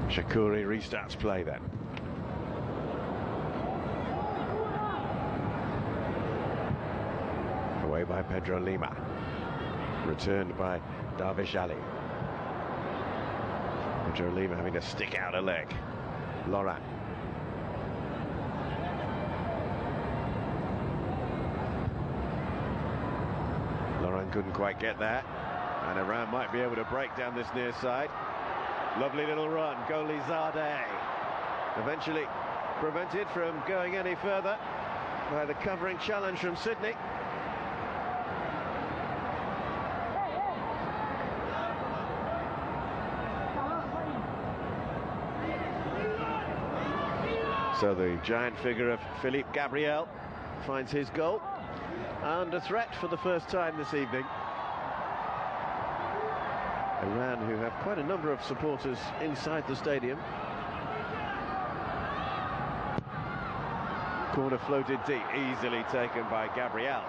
Shakuri restarts play then. Away by Pedro Lima. Returned by Darvish Ali. Pedro Lima having to stick out a leg. Laurent. Laurent couldn't quite get there. And Iran might be able to break down this near side. Lovely little run, Golizadeh. Eventually prevented from going any further by the covering challenge from Sydney. So the giant figure of Philippe Gabriel finds his goal, and a threat for the first time this evening. Iran, who have quite a number of supporters inside the stadium. Corner floated deep, easily taken by Gabriel.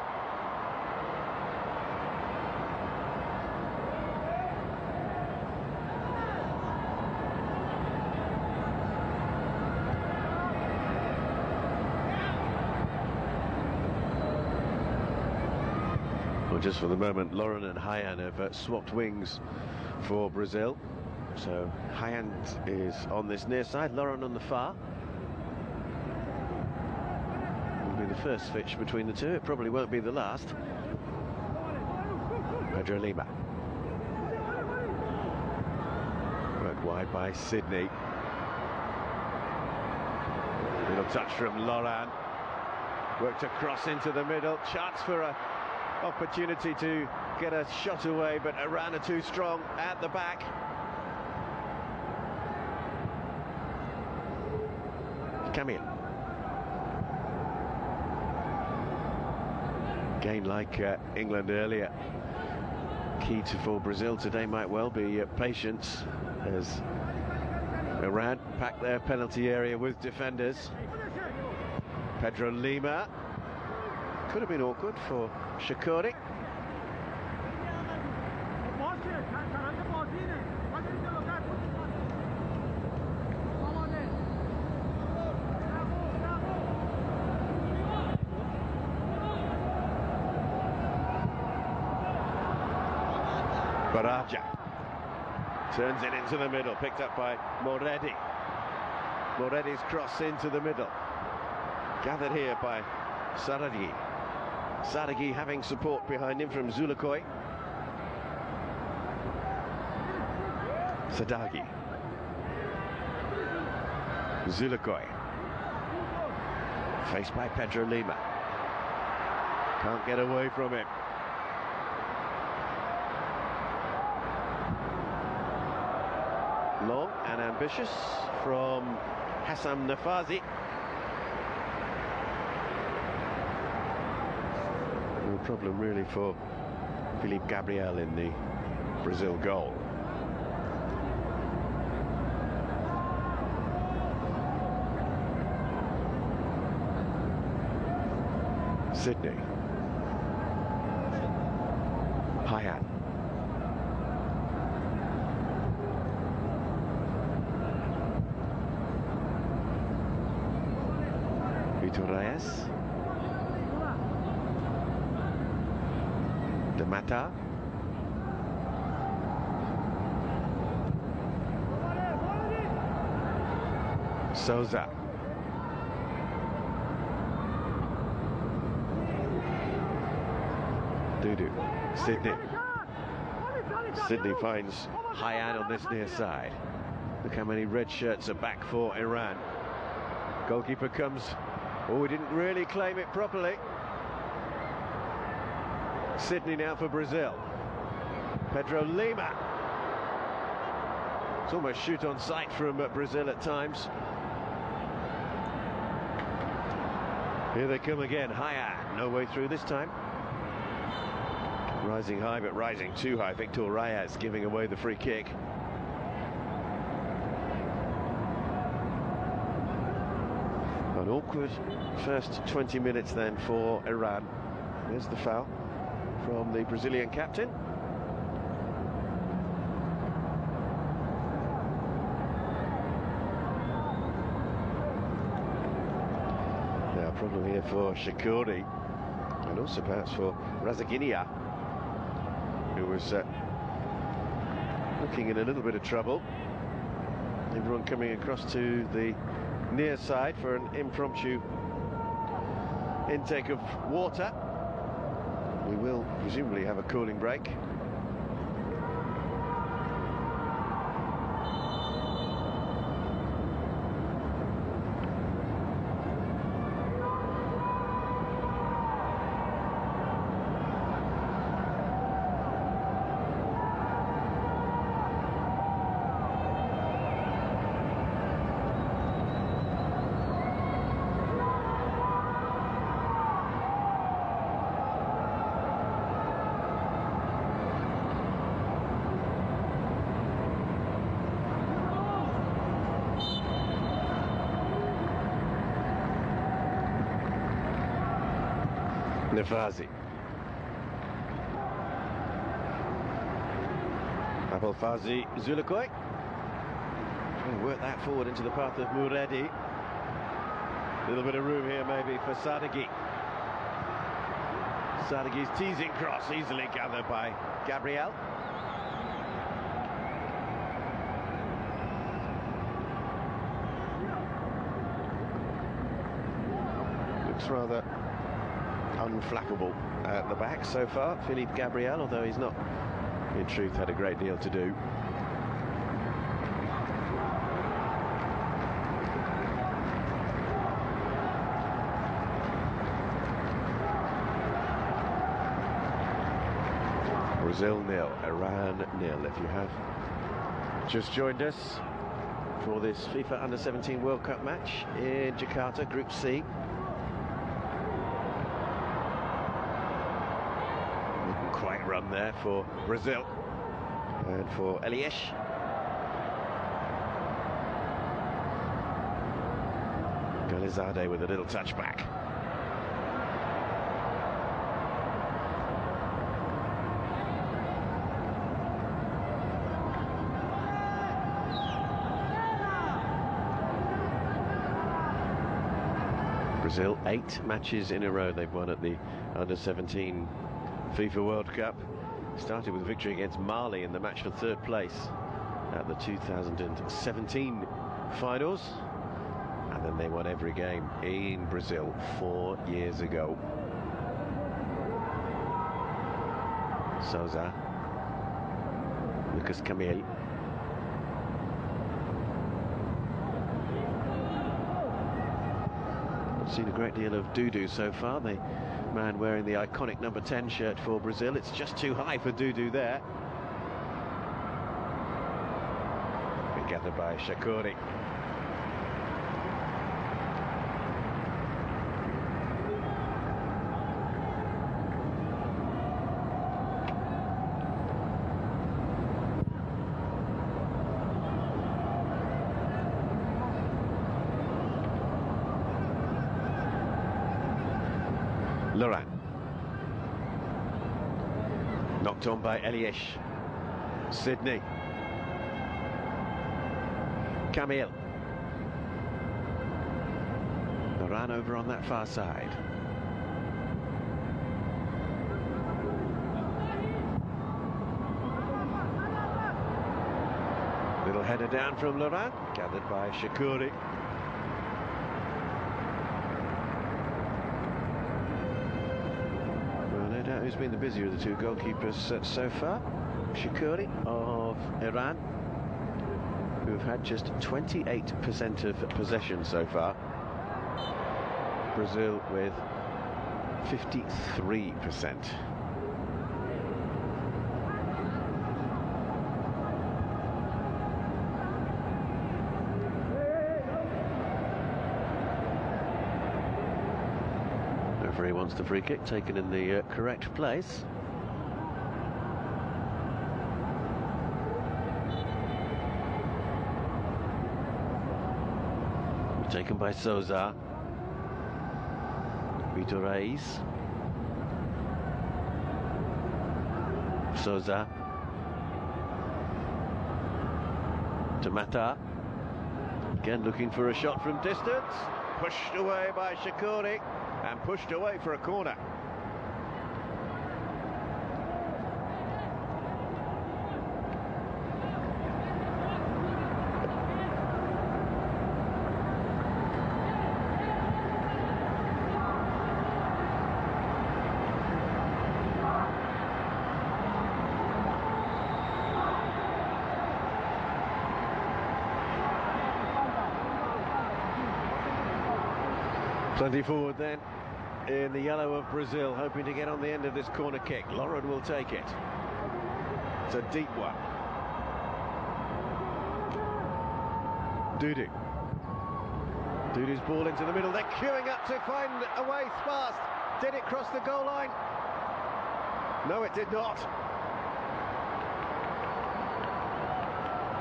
Well, just for the moment, Laurent and Hayan have swapped wings for Brazil. So Hayan is on this near side, Laurent on the far. Will be the first switch between the two. It probably won't be the last. Pedro Lima. Worked wide by Sydney. Little touch from Laurent. Worked across into the middle. Chance for a opportunity to get a shot away, but Iran are too strong at the back. Camille. Again, like England earlier, key for Brazil today might well be patience, as Iran pack their penalty area with defenders. Pedro Lima. Could have been awkward for Shakuri. Baraja turns it into the middle, picked up by Moredi. Moredi's cross into the middle, gathered here by Saragi. Saragi having support behind him from Zulukoi. Sadagi. Zulukoi. Faced by Pedro Lima. Can't get away from it. Long and ambitious from Hassam Nafazi. No problem really for Philippe Gabriel in the Brazil goal. Sydney. Hayan. Vitor Reyes. De Mata. Souza. Dudu. Sydney. Sydney finds Hayan on this near side. Look how many red shirts are back for Iran. Goalkeeper comes. Oh, he didn't really claim it properly. Sydney now for Brazil. Pedro Lima. It's almost shoot on sight from Brazil at times. Here they come again. Hayan, no way through this time. Rising high, but rising too high. Victor Reyes giving away the free kick. An awkward first 20 minutes then for Iran. There's the foul from the Brazilian captain. problem here for Shakuri, and also perhaps for Razaginia, who was looking in a little bit of trouble. Everyone coming across to the near side for an impromptu intake of water. We will presumably have a cooling break. Nefazi. Abelfazi Zulukoi. Work that forward into the path of Muredi. A little bit of room here maybe for Sadeghi. Sadeghi's teasing cross, easily gathered by Gabriel. Looks rather unflappable at the back so far, Philippe Gabriel, although he's not, in truth, had a great deal to do. Brazil 0, Iran 0. If you have just joined us for this FIFA Under-17 World Cup match in Jakarta, Group C. Quite run there for Brazil and for Elias. Galizade with a little touchback. Brazil, 8 matches in a row they've won at the Under-17 FIFA World Cup. Started with victory against Mali in the match for 3rd place at the 2017 finals, and then they won every game in Brazil 4 years ago. Souza, Lucas Camille. I've seen a great deal of Dudu so far. The man wearing the iconic number 10 shirt for Brazil. It's just too high for Dudu there. Been gathered by Shakuri. Laurent. Knocked on by Elias. Sydney. Camille. Laurent over on that far side. Little header down from Laurent, gathered by Shakuri. Who's been the busier of the two goalkeepers so far? Shakuri of Iran, who have had just 28% of possession so far. Brazil with 53%. Referee wants the free kick taken in the correct place. Taken by Souza. Vitor Reis. Souza. To Mata. Again looking for a shot from distance. pushed away by Shakuri and pushed away for a corner. Plenty forward then in the yellow of Brazil, hoping to get on the end of this corner kick. Lauren will take it. It's a deep one. Dudu. Dudu's ball into the middle. They're queuing up to find a way fast. Did it cross the goal line? No, it did not.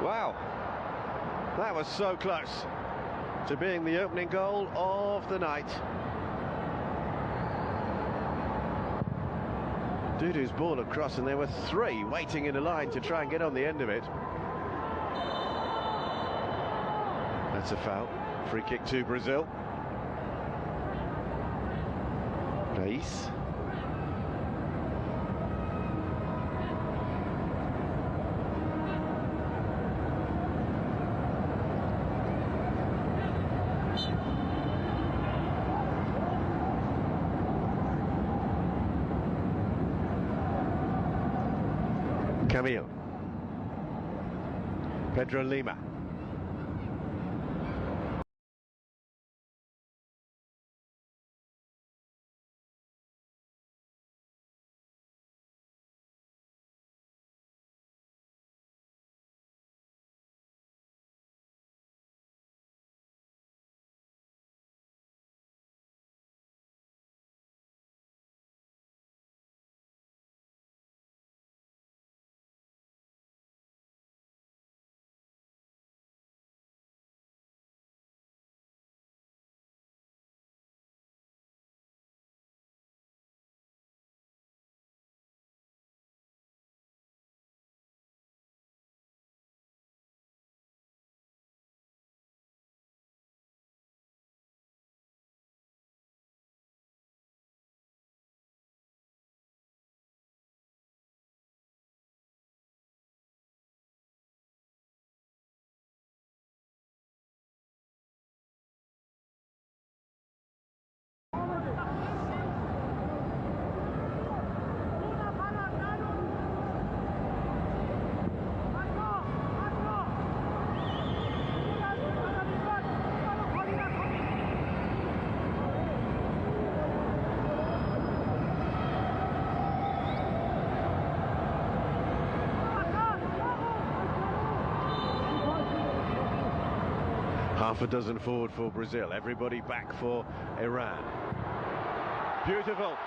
Wow. That was so close to being the opening goal of the night. Dudu's ball across, and there were three waiting in a line to try and get on the end of it. That's a foul. Free kick to Brazil. Reis. Camille. Pedro Lima. Half a dozen forward for Brazil, everybody back for Iran. Beautiful.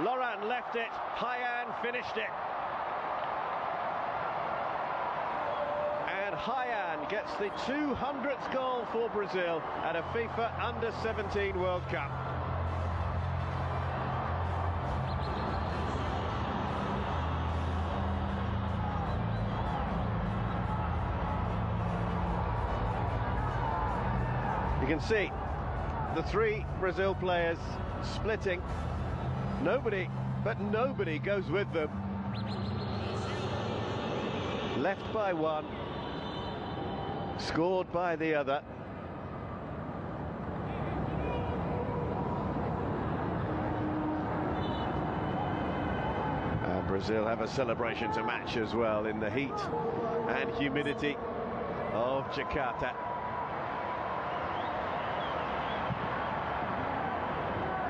Laurent left it, Hayan finished it. And Hayan gets the 200th goal for Brazil at a FIFA Under-17 World Cup. You can see the three Brazil players splitting. Nobody goes with them. Left by one, scored by the other. And Brazil have a celebration to match as well in the heat and humidity of Jakarta.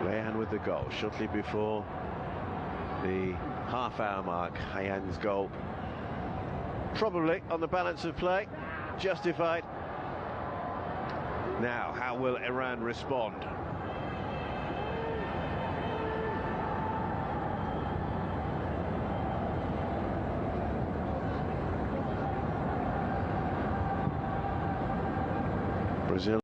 Lehan with the goal, shortly before the half-hour mark. Hayan's goal, probably on the balance of play, justified. Now, how will Iran respond? Brazil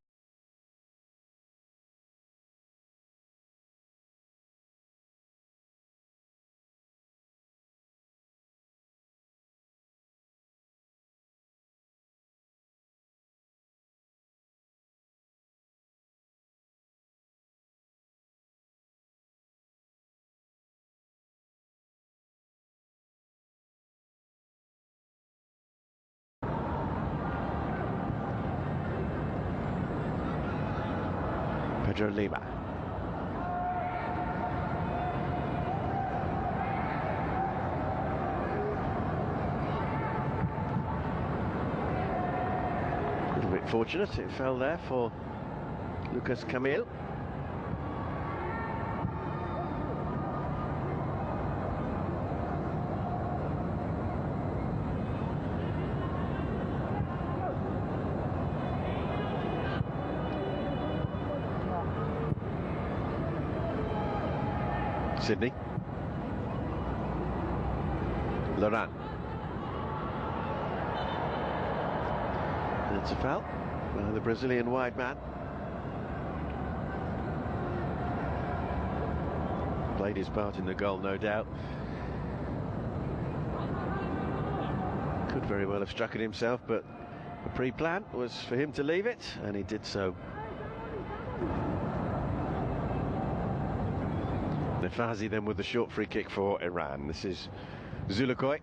Pedro Lima. A little bit fortunate, it fell there for Lucas Camille. Sydney. Laurent. That's a foul by the Brazilian wide man. Played his part in the goal, no doubt. Could very well have struck it himself, but the pre-plan was for him to leave it, and he did so. Nefazi then with the short free kick for Iran. This is Zulukoi.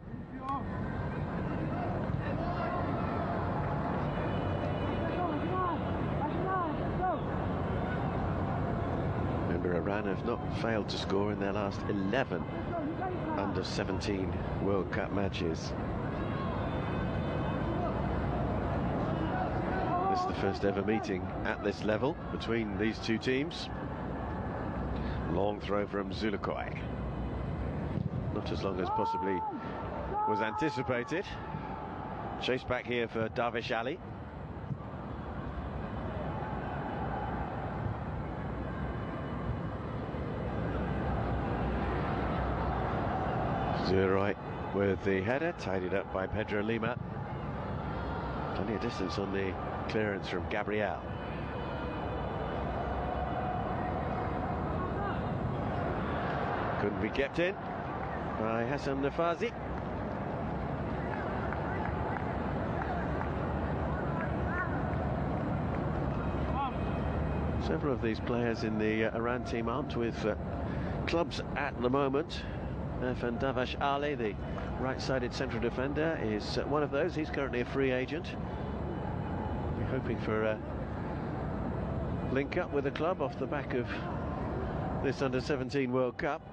Remember, Iran have not failed to score in their last 11 under-17 World Cup matches. This is the first ever meeting at this level between these two teams. Long throw from Zulukoi. Not as long as possibly was anticipated. Chase back here for Darvish Ali. Zulukoi with the header, tidied up by Pedro Lima. Plenty of distance on the clearance from Gabriel. Couldn't be kept in by Hassan Nefazi. Several of these players in the Iran team aren't with clubs at the moment. And Darvish Ali, the right-sided central defender, is one of those. He's currently a free agent. We're hoping for a link-up with the club off the back of this under-17 World Cup.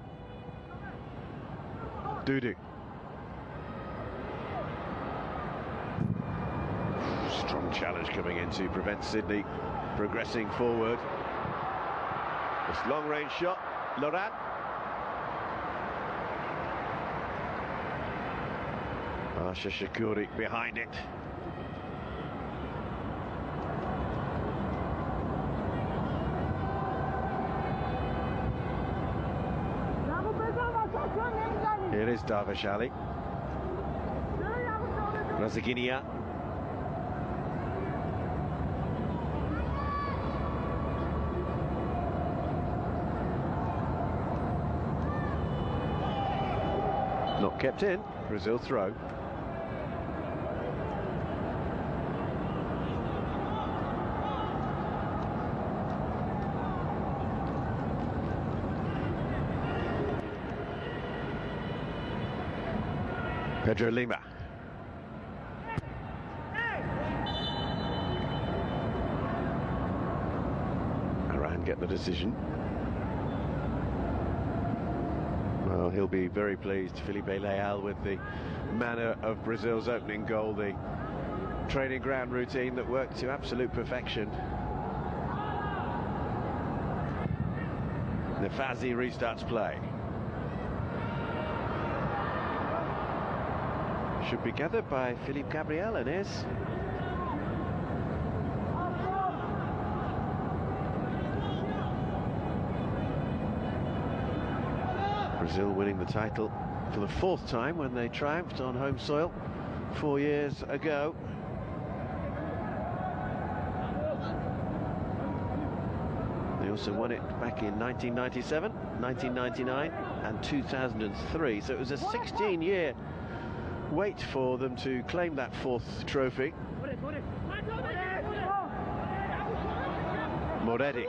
Dudu. Strong challenge coming in to prevent Sydney progressing forward. This long-range shot, Laurent. Asha Shakuri behind it. Here is Darvish Ali. Razaginia. Not kept in. Brazil throw. Pedro Lima. Iran get the decision. Well, he'll be very pleased, Felipe Leal, with the manner of Brazil's opening goal, the training ground routine that worked to absolute perfection. Nefazi restarts play. Should be gathered by Philippe Gabriel, and is. Brazil winning the title for the 4th time when they triumphed on home soil 4 years ago. They also won it back in 1997, 1999 and 2003, so it was a 16-year wait for them to claim that 4th trophy. Moretti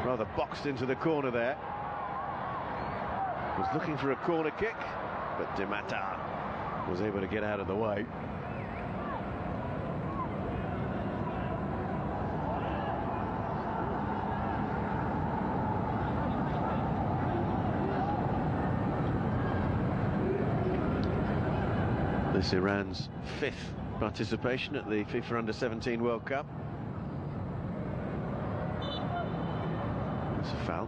rather boxed into the corner there. Was looking for a corner kick, but Di Mattà was able to get out of the way. This Iran's 5th participation at the FIFA Under-17 World Cup. It's a foul.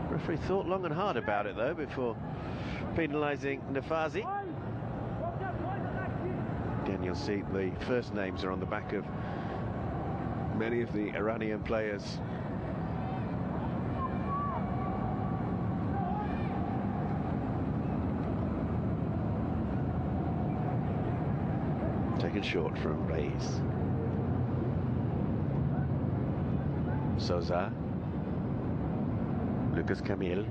Referee thought long and hard about it though before penalising Nafazi. Again, you'll see the first names are on the back of many of the Iranian players. Taken short from Reis. Souza. Lucas Camille.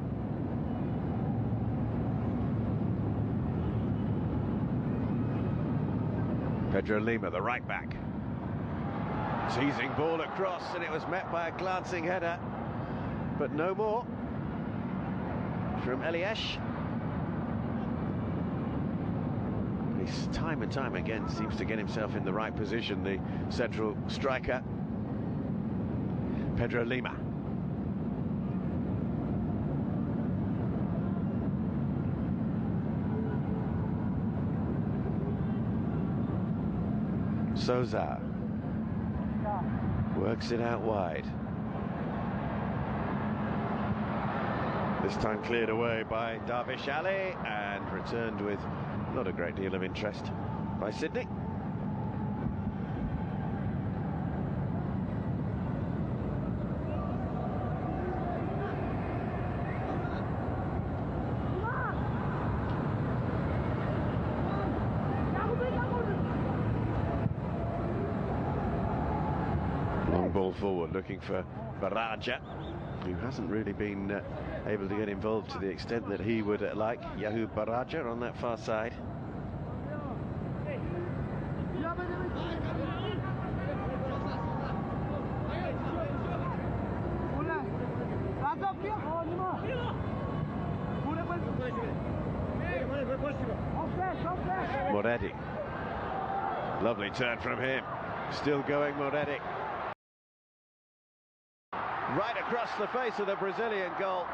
Pedro Lima, the right back. Teasing ball across, and it was met by a glancing header, but no more from Eliash. He's time and time again seems to get himself in the right position, the central striker. Pedro Lima. Souza works it out wide. This time cleared away by Darvish Ali and returned with not a great deal of interest by Sydney. Long ball forward, looking for Baraja, who hasn't really been able to get involved to the extent that he would like. Yahoo Baraja on that far side. Moretti. Lovely turn from him. Still going, Moretti. Right across the face of the Brazilian goal.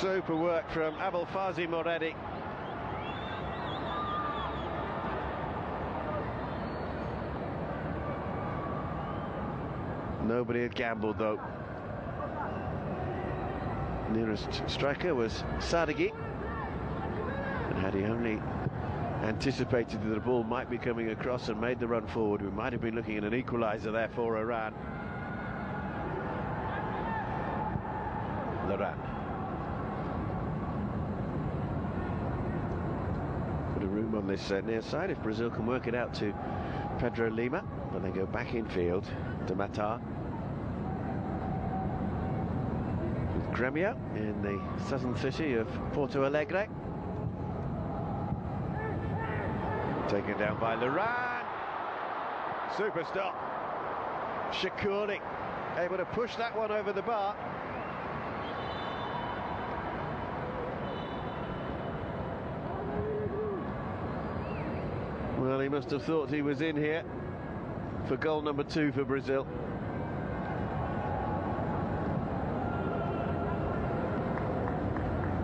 Super work from Abulfazi Moretti. Nobody had gambled though. Nearest striker was Sadeghi, and had he only anticipated that the ball might be coming across and made the run forward, we might have been looking at an equaliser there for Iran. Laurent. Bit of room on this near side if Brazil can work it out to Pedro Lima, but they go back in field to Matar. With Gremio in the southern city of Porto Alegre. Taken down by Laurent. Super stop. Shakuri able to push that one over the bar. Well, he must have thought he was in here for goal number 2 for Brazil.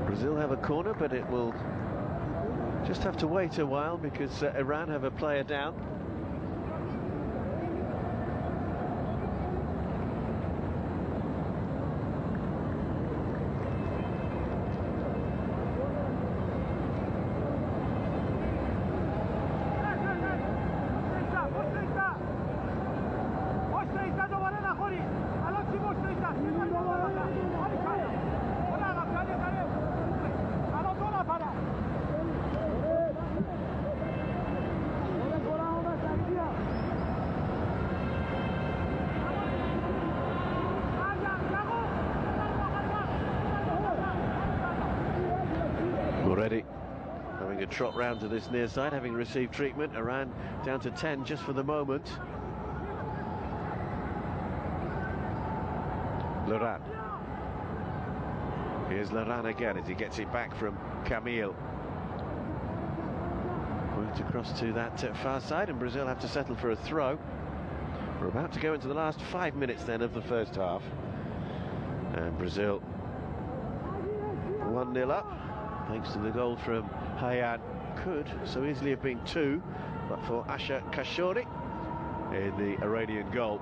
Brazil have a corner, but it will just have to wait a while because Iran have a player down. Moretti having a trot round to this near side, having received treatment. Iran down to 10 just for the moment. Laurent. Here's Laurent again as he gets it back from Camille. Worked across to that far side, and Brazil have to settle for a throw. We're about to go into the last 5 minutes then of the first half, and Brazil 1-0 up, thanks to the goal from Hayan. Could so easily have been 2, but for Asha Kashori in the Iranian goal.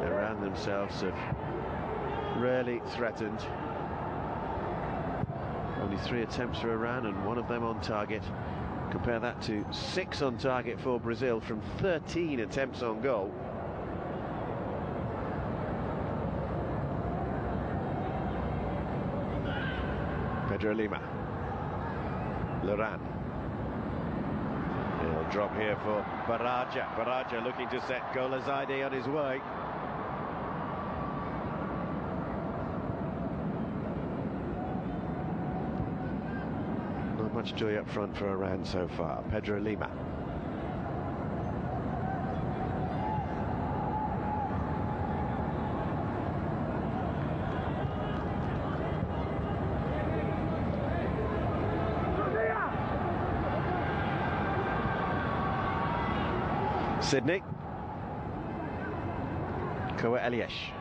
Iran themselves have rarely threatened. Only 3 attempts for Iran and 1 of them on target. Compare that to 6 on target for Brazil from 13 attempts on goal. Pedro Lima. Loran. He'll drop here for Baraja. Baraja looking to set Golazade on his way. Not much joy up front for Iran so far. Pedro Lima. Sydney. Koa Eliesh.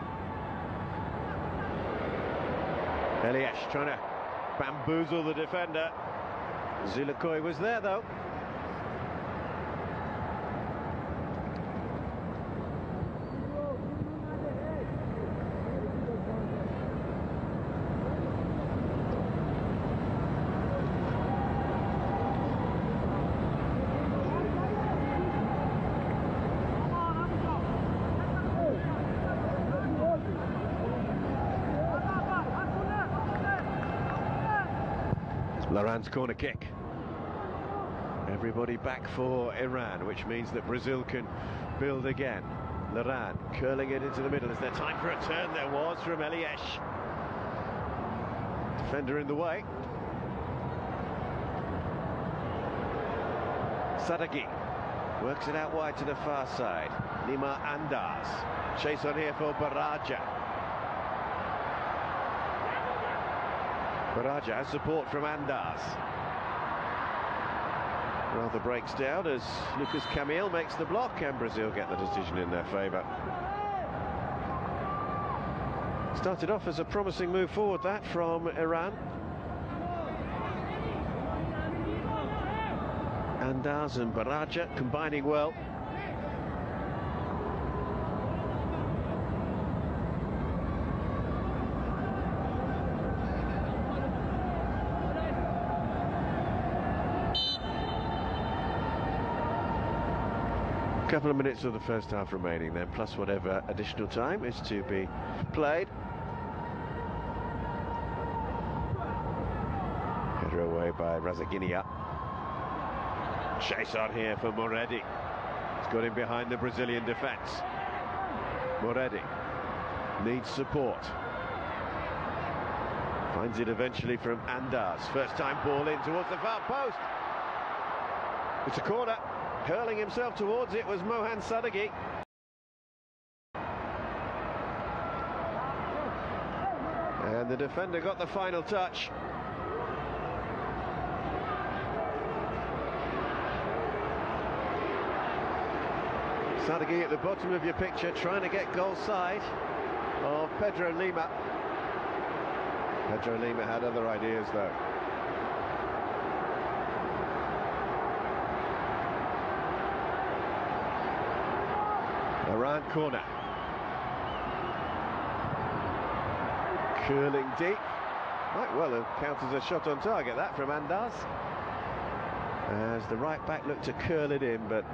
Eliesh trying to bamboozle the defender. Zulukoi was there though. Laran's corner kick. Everybody back for Iran, which means that Brazil can build again. Laran curling it into the middle. Is there time for a turn? There was from Eliesh. Defender in the way. Sadeghi works it out wide to the far side. Nima Andaz. Chase on here for Baraja. Baraja has support from Andaz. Rather breaks down as Lucas Camille makes the block, and Brazil get the decision in their favour. Started off as a promising move forward, that from Iran. Andaz and Baraja combining well. Couple of minutes of the first half remaining then, plus whatever additional time is to be played. Header away by Razaginia. Chase on here for Moredi. He's got him behind the Brazilian defence. Moredi needs support. Finds it eventually from Andaz. First time ball in towards the far post. It's a corner. Hurling himself towards it was Mohan Sadeghi. And the defender got the final touch. Sadeghi at the bottom of your picture, trying to get goal side of Pedro Lima. Pedro Lima had other ideas though. Iran corner. Curling deep. Might well have counted as a shot on target, that from Andaz. As the right back looked to curl it in, but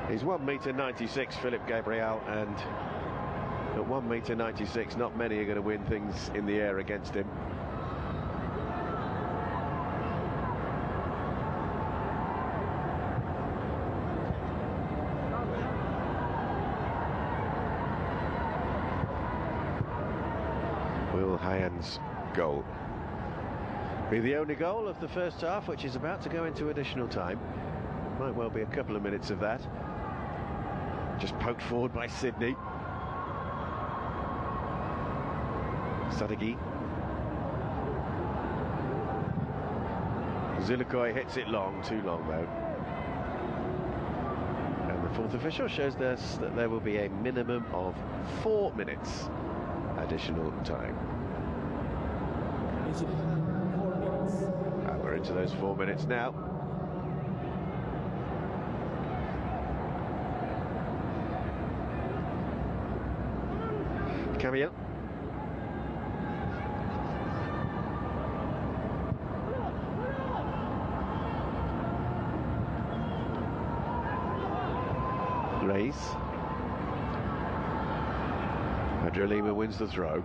he's 1.96 m, Philip Gabriel, and at 1.96 m, not many are going to win things in the air against him. Will Hayan's goal be the only goal of the first half, which is about to go into additional time? Might well be a couple of minutes of that. Just poked forward by Sydney. Sadeghi. Zulukoi hits it long, too long though. And the fourth official shows us that there will be a minimum of 4 minutes additional time. And we're into those 4 minutes now. Camille. Reis. Pedro Lima wins the throw.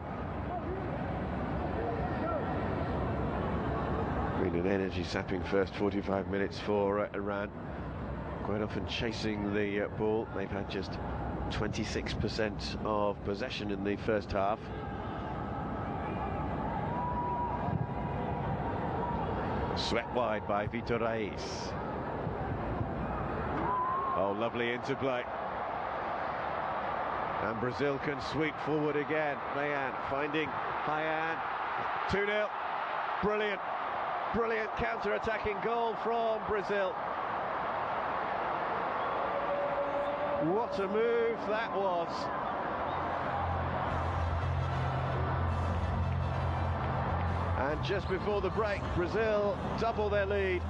Been an energy-sapping first 45 minutes for Iran. Quite often chasing the ball. They've had just 26% of possession in the first half. Swept wide by Vitor Reis. Oh, lovely interplay. And Brazil can sweep forward again. Mayan finding Hayan. 2-0. Brilliant. Brilliant counter-attacking goal from Brazil. What a move that was. And just before the break, Brazil double their lead.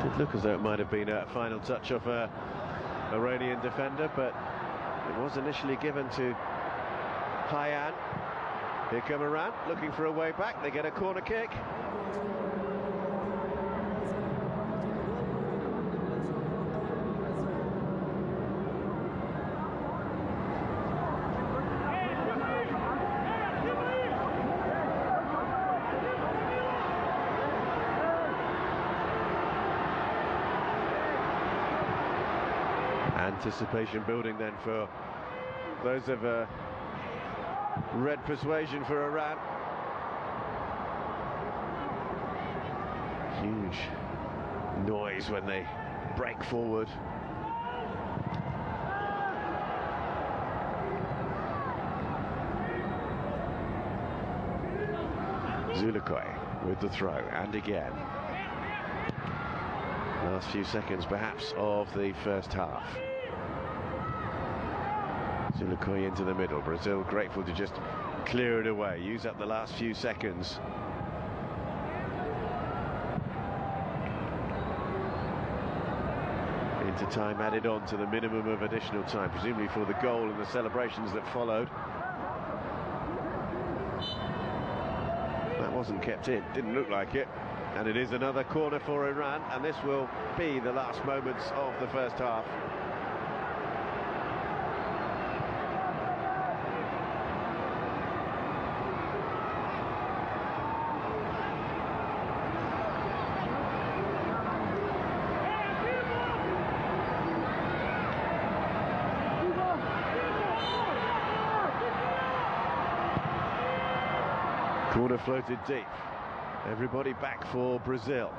Did look as though it might have been a final touch of a Iranian defender, but it was initially given to Hayan. Here come Iran, looking for a way back. They get a corner kick. Anticipation building then for those of red persuasion for Iran. Huge noise when they break forward. Zulukoi with the throw, and again. Last few seconds perhaps of the first half. Zulukoi into the middle. Brazil grateful to just clear it away, use up the last few seconds. Into time added on to the minimum of additional time, presumably for the goal and the celebrations that followed. That wasn't kept in, didn't look like it. And it is another corner for Iran, and this will be the last moments of the first half. Corner floated deep. Everybody back for Brazil.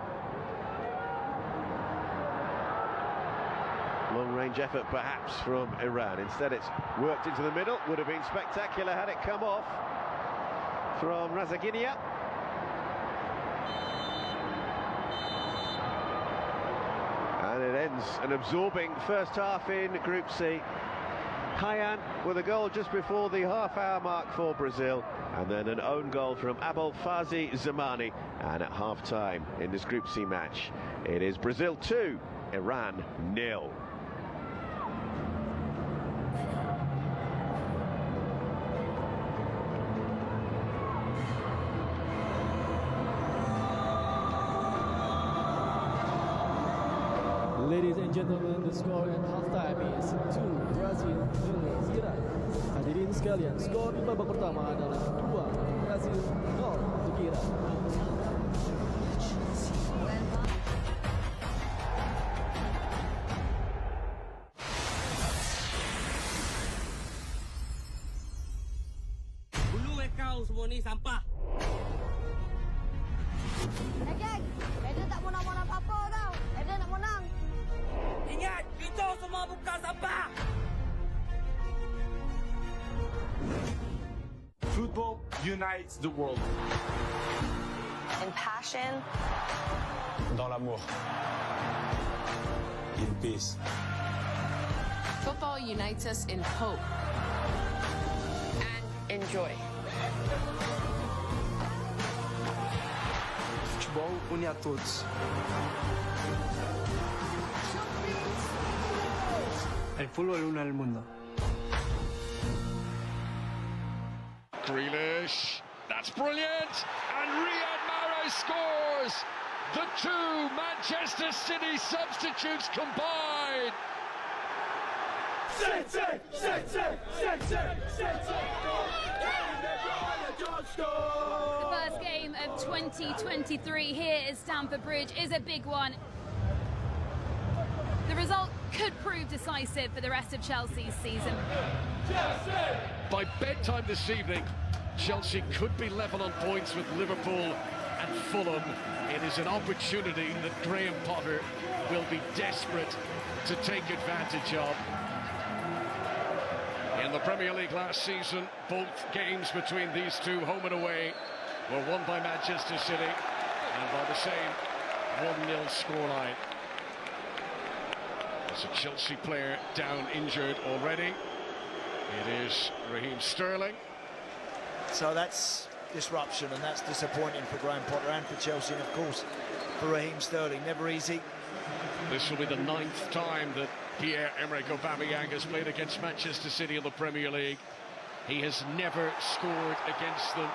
Long-range effort perhaps from Iran. Instead it's worked into the middle. Would have been spectacular had it come off from Razaginia. And it ends an absorbing first half in Group C. Kayan with a goal just before the half-hour mark for Brazil, and then an own goal from Abul Fazi Zamani. And at half-time in this Group C match, it is Brazil 2, Iran 0. Ladies and gentlemen, the score at halftime is 2 Brazil 0 Iran. Hadirin sekalian, skor di babak pertama adalah 2 Brazil 0 untuk Iran. Dulu kau semua ni sampah. Geng, Eden tak mau nak apa-apa tau. Eden nak menang. Ingat, kita semua bukan sampah. Football unites the world. In passion. Dans l'amour. In peace. Football unites us in hope and in joy. Futebol une a todos. El fútbol une al mundo. Grealish, that's brilliant, and Riyad Mahrez scores! The two Manchester City substitutes combined! The first game of 2023 here at Stamford Bridge is a big one. The result could prove decisive for the rest of Chelsea's season. By bedtime this evening, Chelsea could be level on points with Liverpool and Fulham. It is an opportunity that Graham Potter will be desperate to take advantage of. In the Premier League last season, both games between these two, home and away, were won by Manchester City and by the same 1-0 scoreline. There's a Chelsea player down injured already. It is Raheem Sterling. So that's disruption, and that's disappointing for Graham Potter and for Chelsea, and of course for Raheem Sterling. Never easy. This will be the 9th time that Pierre-Emerick Aubameyang has played against Manchester City in the Premier League. He has never scored against them.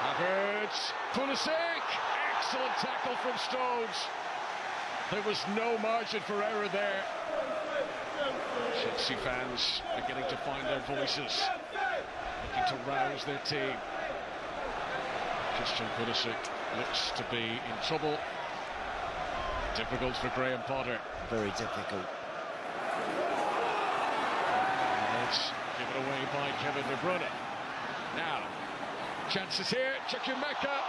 Havertz, Pulisic, excellent tackle from Stones. There was no margin for error there. Chelsea fans are beginning to find their voices, looking to rouse their team. Christian Pulisic looks to be in trouble. Difficult for Graham Potter. Very difficult. It's given away by Kevin De Bruyne. Now, chances here, Chukwuemeka.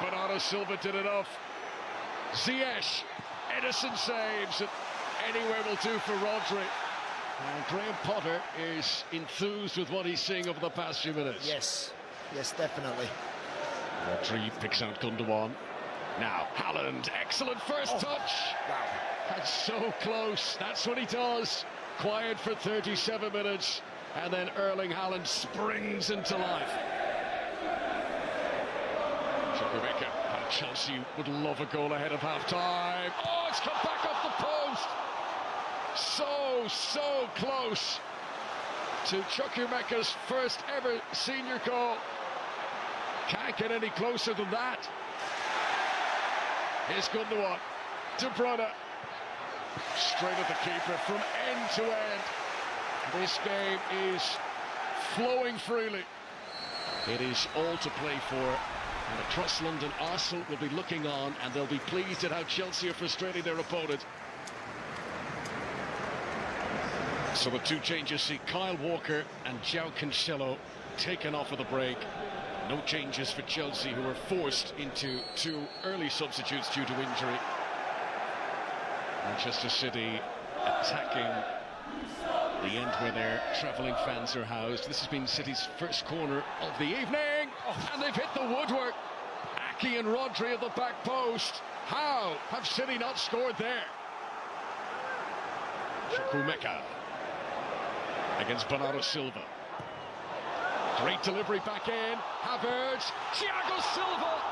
Bernardo Silva did enough. Ziyech, Edison saves, and anywhere will do for Rodri. And Graham Potter is enthused with what he's seeing over the past few minutes. Yes, yes, definitely. Rodri picks out Gundogan. Now, Haaland, excellent first touch. Wow. That's so close. That's what he does. Quiet for 37 minutes, and then Erling Haaland springs into life. Chukwuemeka, Chelsea would love a goal ahead of half-time. Oh, it's come back off the post. So close to Chukwuemeka's first ever senior goal. Can't get any closer than that. Here's Gundogan, De Bruyne, straight at the keeper from end to end. This game is flowing freely. It is all to play for, and across London, Arsenal will be looking on, and they'll be pleased at how Chelsea are frustrating their opponent. So the two changes see Kyle Walker and João Cancelo taken off of the break. No changes for Chelsea, who were forced into two early substitutes due to injury. Manchester City attacking the end where their travelling fans are housed. This has been City's first corner of the evening, and they've hit the woodwork. Iñaki and Rodri at the back post. How have City not scored there? Chukwuemeka against Bernardo Silva. Great delivery back in. Havertz. Thiago Silva.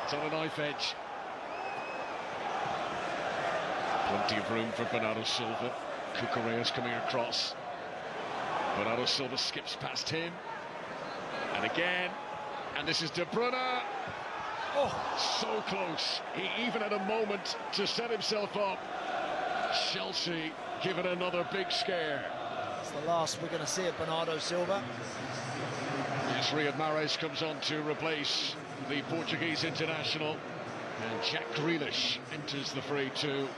It's on a knife edge. Plenty of room for Bernardo Silva. Cucurella's coming across. Bernardo Silva skips past him. And again. And this is De Bruyne. Oh, so close. He even had a moment to set himself up. Chelsea give it another big scare. It's the last we're going to see of Bernardo Silva. Yes, Riyad Mahrez comes on to replace the Portuguese international. And Jack Grealish enters the fray too.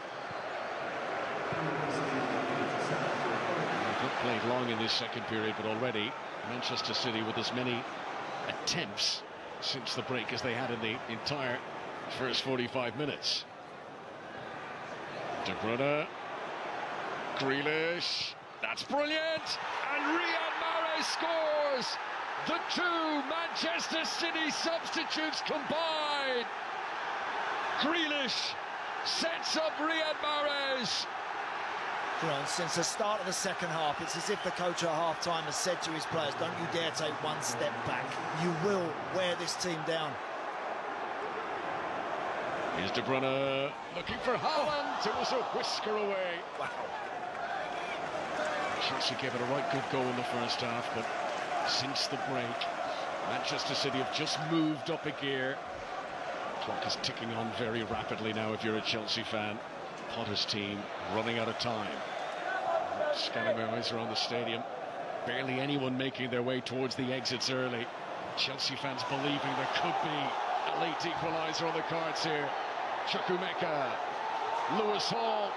They've not played long in this second period, but already Manchester City with as many attempts since the break as they had in the entire first 45 minutes. De Bruyne, Grealish, that's brilliant, and Riyad Mahrez scores! The two Manchester City substitutes combined. Grealish sets up Riyad Mahrez. You know, since the start of the second half, it's as if the coach at half-time has said to his players, don't you dare take one step back. You will wear this team down. Here's De Bruyne looking for Haaland. It was a whisker away. Wow. Chelsea gave it a right good go in the first half, but since the break, Manchester City have just moved up a gear. Clock is ticking on very rapidly now if you're a Chelsea fan. Potter's team running out of time. Scanning my eyes around the stadium. Barely anyone making their way towards the exits early. Chelsea fans believing there could be a late equaliser on the cards here. Chukwuemeka, Lewis Hall.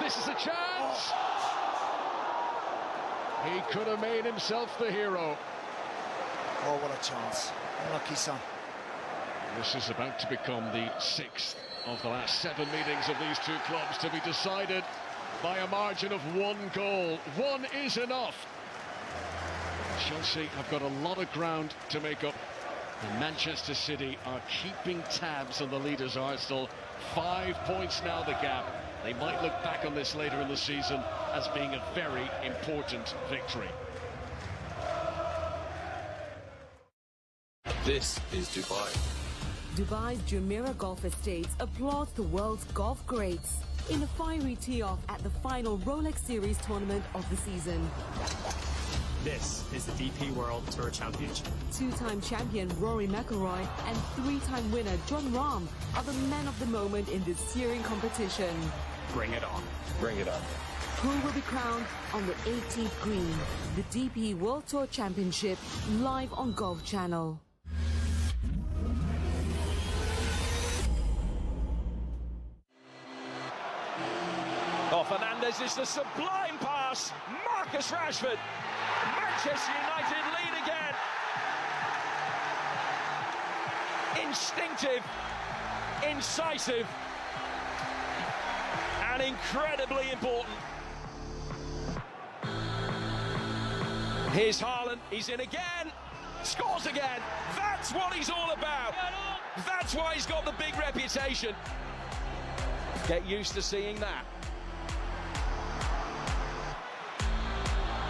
This is a chance. He could have made himself the hero. Oh, what a chance. Unlucky son. This is about to become the 6th of the last 7 meetings of these two clubs to be decided by a margin of 1 goal. 1 is enough. Chelsea have got a lot of ground to make up. And Manchester City are keeping tabs on the leaders Arsenal. 5 points now the gap. They might look back on this later in the season as being a very important victory. This is Dubai. Dubai's Jumeirah Golf Estate applauds the world's golf greats in a fiery tee-off at the final Rolex Series tournament of the season. This is the DP World Tour Championship. Two-time champion Rory McIlroy and 3-time winner Jon Rahm are the men of the moment in this searing competition. Bring it on. Bring it on. Who will be crowned on the 18th green? The DP World Tour Championship, live on Golf Channel. Oh, Fernandes is the sublime pass. Marcus Rashford. Manchester United lead again. Instinctive, incisive, and incredibly important. Here's Haaland. He's in again. Scores again. That's what he's all about. That's why he's got the big reputation. Get used to seeing that.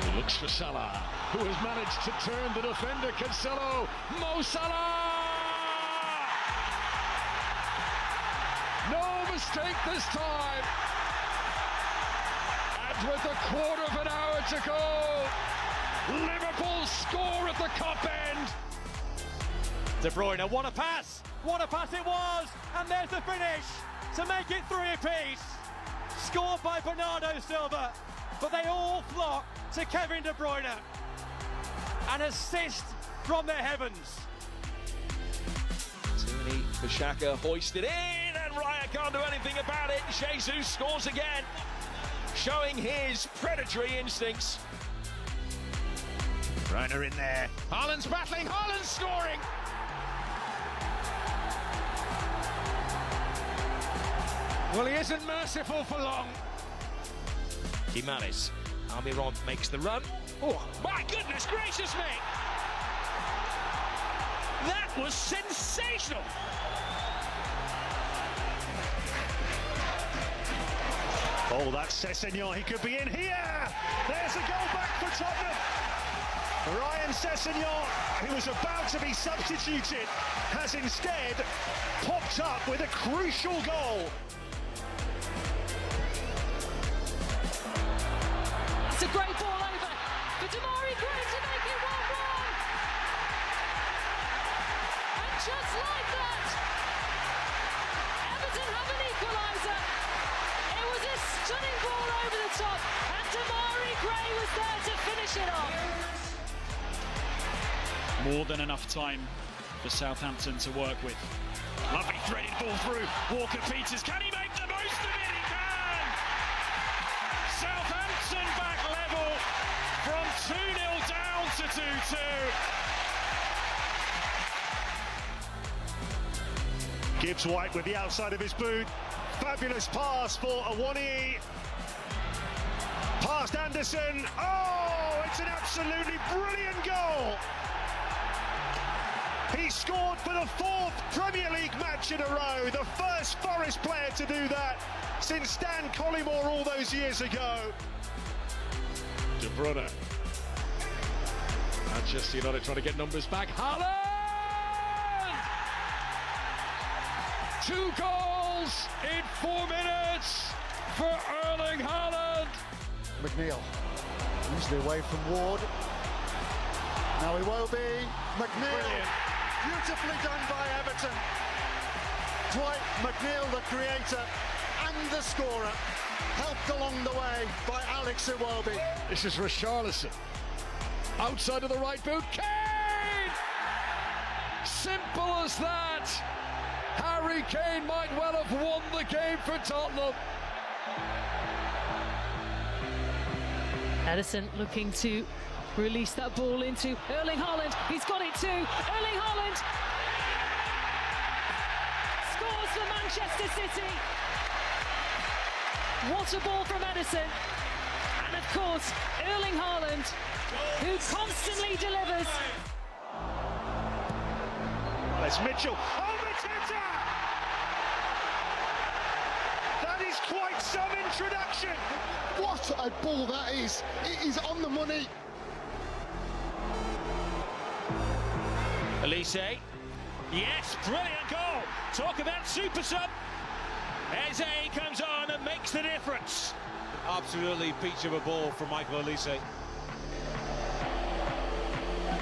He looks for Salah, who has managed to turn the defender. Cancelo, Mo Salah! No mistake this time. And with a quarter of an hour to go, Liverpool score at the Kop end. De Bruyne, what a pass! What a pass it was! And there's the finish to make it 3 apiece. Scored by Bernardo Silva, but they all flock to Kevin De Bruyne. An assist from the heavens. Tini for Xhaka, hoisted in, and Raya can't do anything about it. Jesus scores again, showing his predatory instincts. Bruyne in there. Haaland's battling, Haaland's scoring! Well, he isn't merciful for long. Gimares. Almiron makes the run. Oh, my goodness gracious me! That was sensational. Oh, that's Sessegnon. He could be in here. There's a goal back for Tottenham. Ryan Sessegnon, who was about to be substituted, has instead popped up with a crucial goal. It's a great ball over for Damari Gray to make it 1-1. And just like that, Everton have an equaliser. It was a stunning ball over the top, and Damari Gray was there to finish it off. More than enough time for Southampton to work with. Lovely threaded ball through. Walker-Peters, can he make the most of it? He can! Southampton back level from 2-0 down to 2-2. Gibbs White with the outside of his boot. Fabulous pass for Awoniyi. Past Anderson. Oh, it's an absolutely brilliant goal. He scored for the 4th Premier League match in a row, the first Forest player to do that since Stan Collymore all those years ago. De Bruyne. Manchester United trying to get numbers back. Haaland! 2 goals in 4 minutes for Erling Haaland. McNeil, usually away from Ward. Now he will be. McNeil. Brilliant. Beautifully done by Everton. Dwight McNeil, the creator and the scorer, helped along the way by Alex Iwobi. This is Richarlison. Outside of the right boot, Kane! Simple as that. Harry Kane might well have won the game for Tottenham. Edison looking to release that ball into Erling Haaland. He's got it too. Erling Haaland scores for Manchester City. What a ball from Edison. And of course, Erling Haaland, who constantly delivers. That's Mitchell. Oh, Mateta! That is quite some introduction. What a ball that is. It is on the money. Elise, yes, brilliant goal. Talk about super sub. Eze comes on and makes the difference. Absolutely peach of a ball from Michael Elise.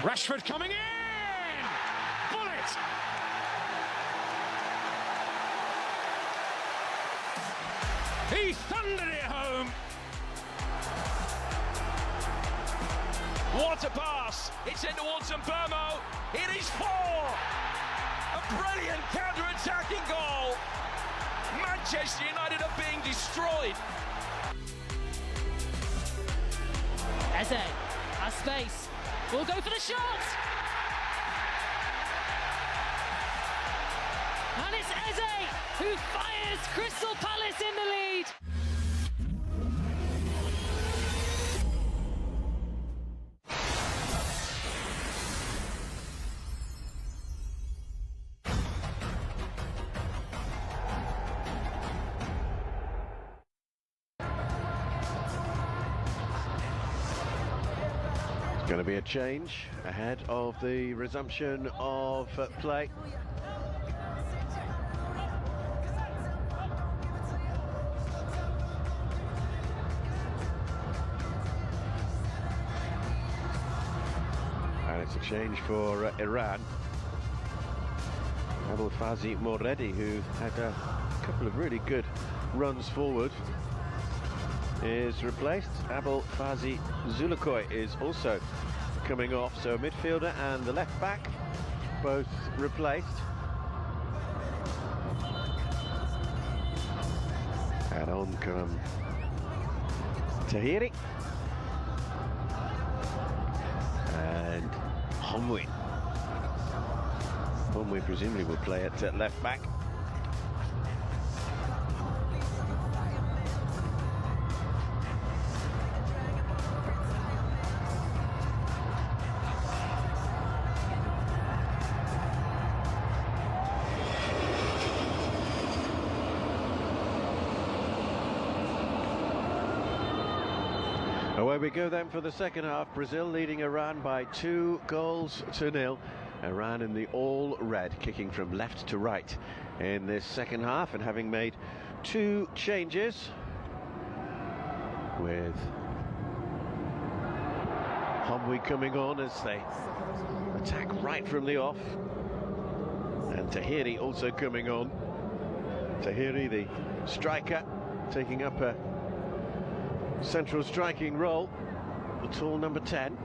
Rashford coming in! Bullet! He thundered it home. What a pass! It's in towards Mbermo. It is 4! A brilliant counter-attacking goal. Manchester United are being destroyed. Eze has space. We'll go for the shot. And it's Eze who fires Crystal Palace in the lead. Going to be a change ahead of the resumption of play. And it's a change for Iran. Abul Fazi Moredi, who had a couple of really good runs forward, is replaced. Abul Fazi Zulukoi is also coming off, so midfielder and the left back both replaced. And on come Tahiri and Homwe. Homwe presumably will play at left back. Away we go then for the second half. Brazil leading Iran by 2-0. Iran in the all red, kicking from left to right in this second half, and having made 2 changes, with Homwe coming on as they attack right from the off, and Tahiri also coming on. Tahiri, the striker, taking up a central striking role, the tall number 10,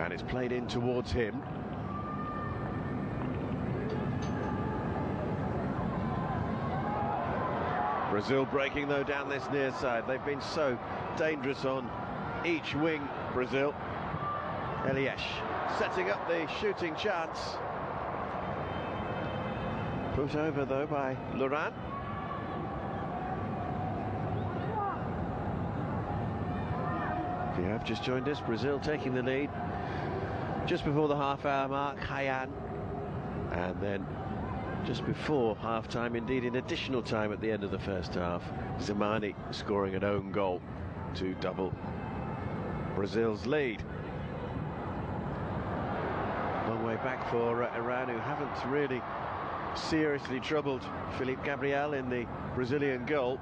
and it's played in towards him. Brazil breaking though down this near side. They've been so dangerous on each wing, Brazil. Elias setting up the shooting chance. Put over though by Laurent. If you have just joined us, Brazil taking the lead just before the half-hour mark. Hayan, and then just before half-time, indeed in additional time at the end of the first half, Zamani scoring an own goal to double Brazil's lead. Long way back for Iran, who haven't really seriously troubled Philippe Gabriel in the Brazilian goal.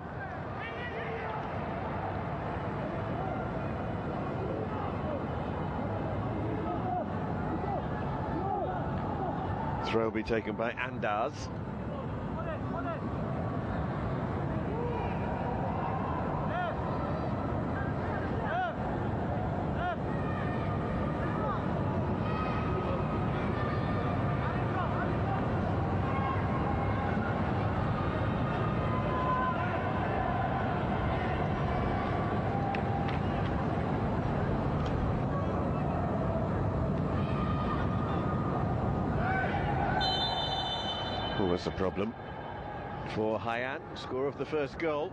Throw will be taken by Andaz. Was the problem for Hayan, score of the first goal.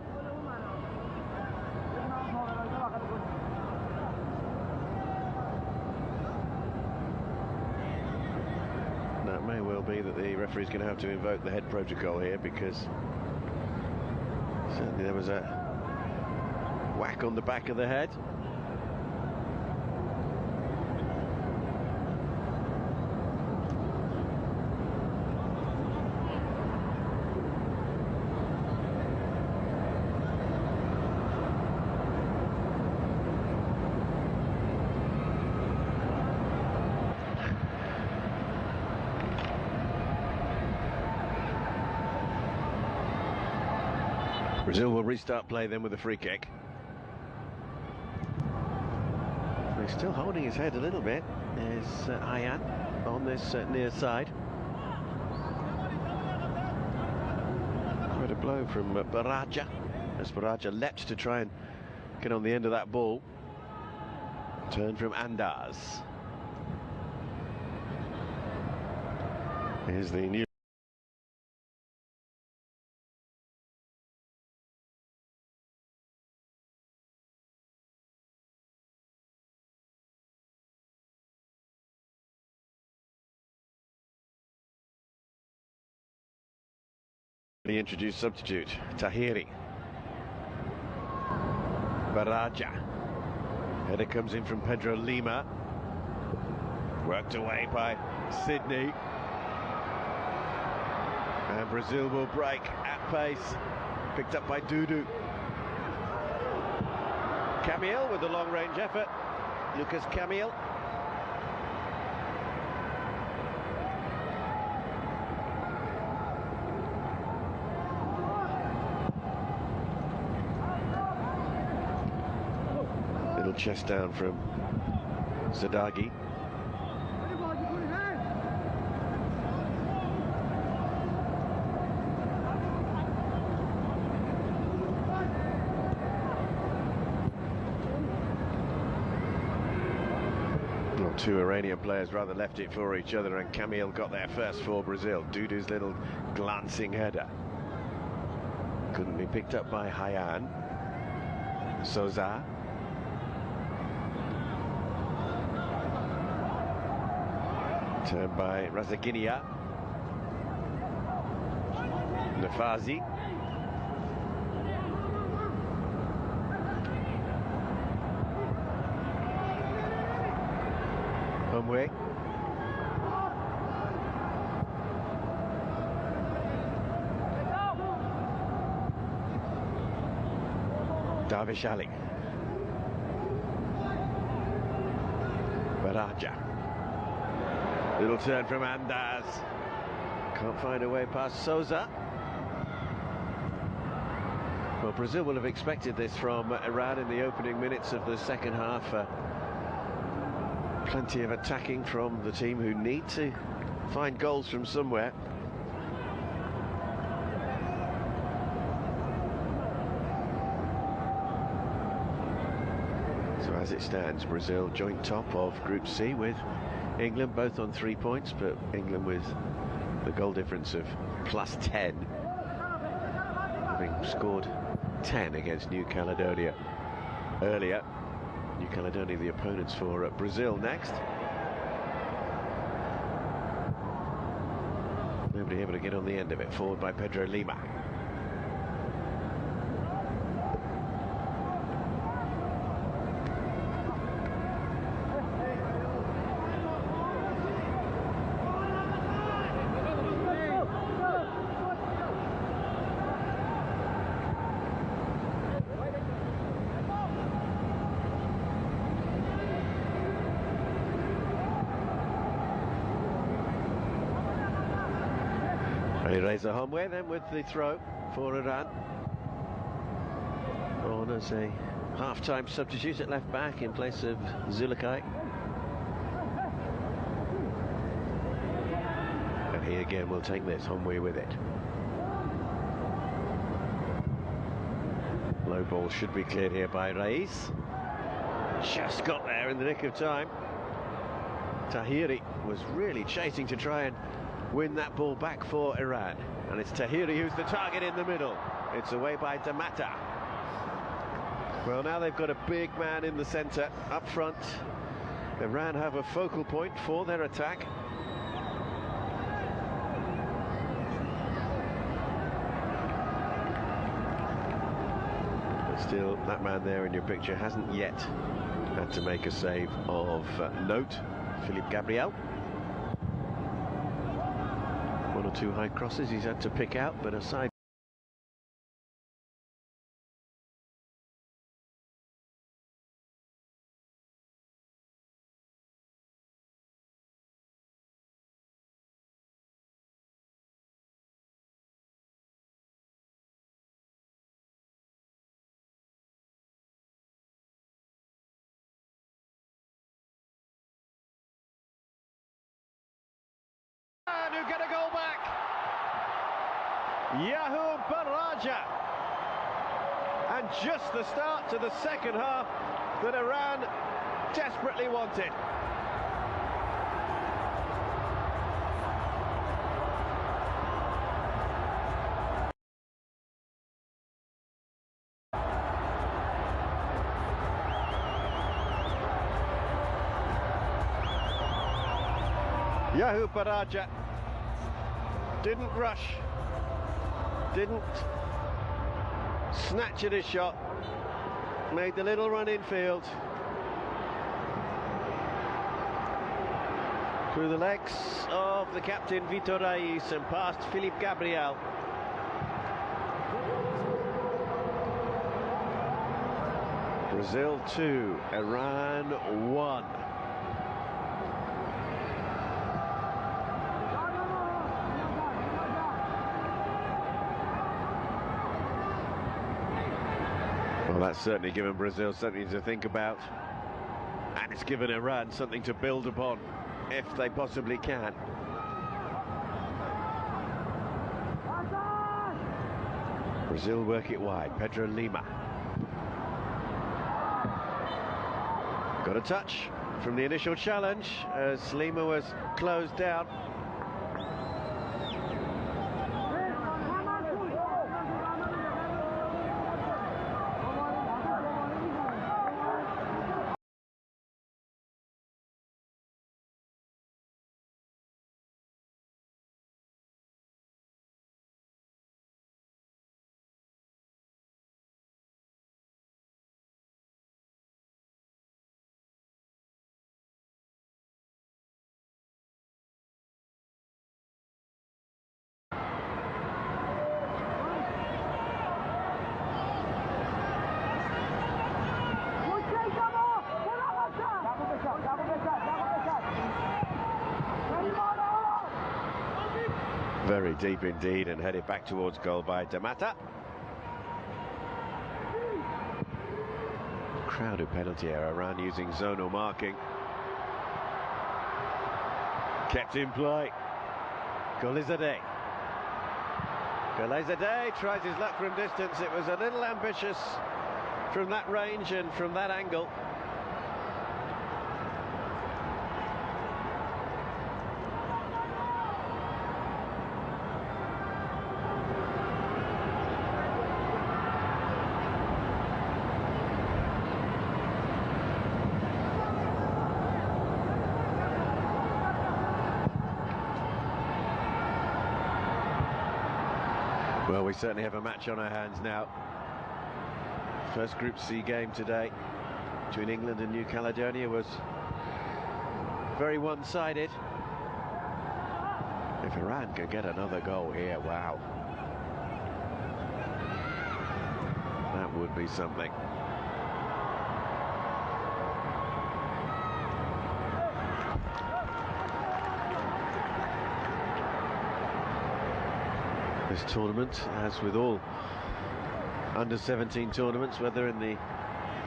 Now it may well be that the referee's going to have to invoke the head protocol here, because certainly there was a whack on the back of the head. Brazil will restart play then with a free kick. He's still holding his head a little bit, is Hayan on this near side. Quite a blow from Baraja, as Baraja leapt to try and get on the end of that ball. Turn from Andaz. Here's the new the introduced substitute, Tahiri. Baraja. Header comes in from Pedro Lima. Worked away by Sydney. And Brazil will break at pace. Picked up by Dudu. Camille with the long-range effort. Lucas Camille. Little chest down from Zadagi. Well, 2 Iranian players rather left it for each other, and Camille got there first for Brazil. Dudu's little glancing header couldn't be picked up by Hayan. Souza. Turned by Razaginia. Nafazi. Homeway. Darvish Ali. Baraja. Little turn from Andaz. Can't find a way past Souza. Well, Brazil will have expected this from Iran in the opening minutes of the second half. Plenty of attacking from the team who need to find goals from somewhere. So as it stands, Brazil joint top of Group C with England, both on 3 points, but England with the goal difference of +10, having scored 10 against New Caledonia earlier. New Caledonia the opponents for Brazil next. Nobody able to get on the end of it. Forward by Pedro Lima. He raised the home way then with the throw for Iran. On as a half-time substitute at left back in place of Zulakai. And he again will take this home way with it. Low ball should be cleared here by Reis. Just got there in the nick of time. Tahiri was really chasing to try and win that ball back for Iran, and it's Tahiri who's the target in the middle. It's away by Damata. Well, now they've got a big man in the centre up front. Iran have a focal point for their attack. But still, that man there in your picture hasn't yet had to make a save of note. Philippe Gabriel. One or two high crosses he's had to pick out, but aside who get a goal back. Yahoo Baraja. And just the start to the second half that Iran desperately wanted. Yahoo Baraja didn't rush, didn't snatch at his shot, made the little run infield through the legs of the captain Vitor Reis and past Philippe Gabriel. Brazil 2, Iran 1. Well, that's certainly given Brazil something to think about, and it's given Iran something to build upon, if they possibly can. Brazil work it wide. Pedro Lima. Got a touch from the initial challenge as Lima was closed down. Very deep indeed, and headed back towards goal by Damata. Crowded penalty area, Iran using zonal marking. Kept in play. Golizadeh. Golizadeh tries his luck from distance. It was a little ambitious from that range and from that angle. Well, we certainly have a match on our hands now. First Group C game today between England and New Caledonia was very one-sided. If Iran can get another goal here, wow. That would be something. This tournament, as with all under-17 tournaments, whether in the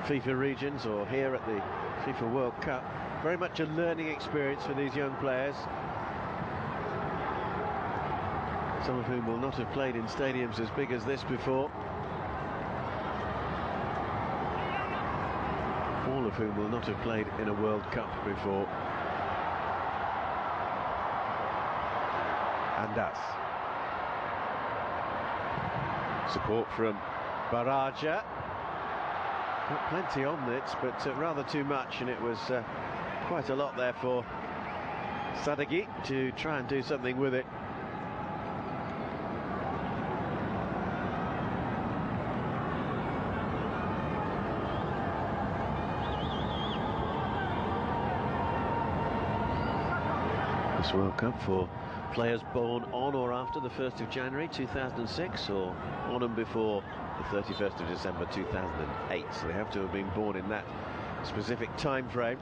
FIFA regions or here at the FIFA World Cup, very much a learning experience for these young players, some of whom will not have played in stadiums as big as this before, all of whom will not have played in a World Cup before. And us. Support from Baraja. Got plenty on it, but rather too much, and it was quite a lot there for Sadeghi to try and do something with it. This World Cup for players born on or after the 1st of January 2006 or on and before the 31st of December 2008, so they have to have been born in that specific time frame.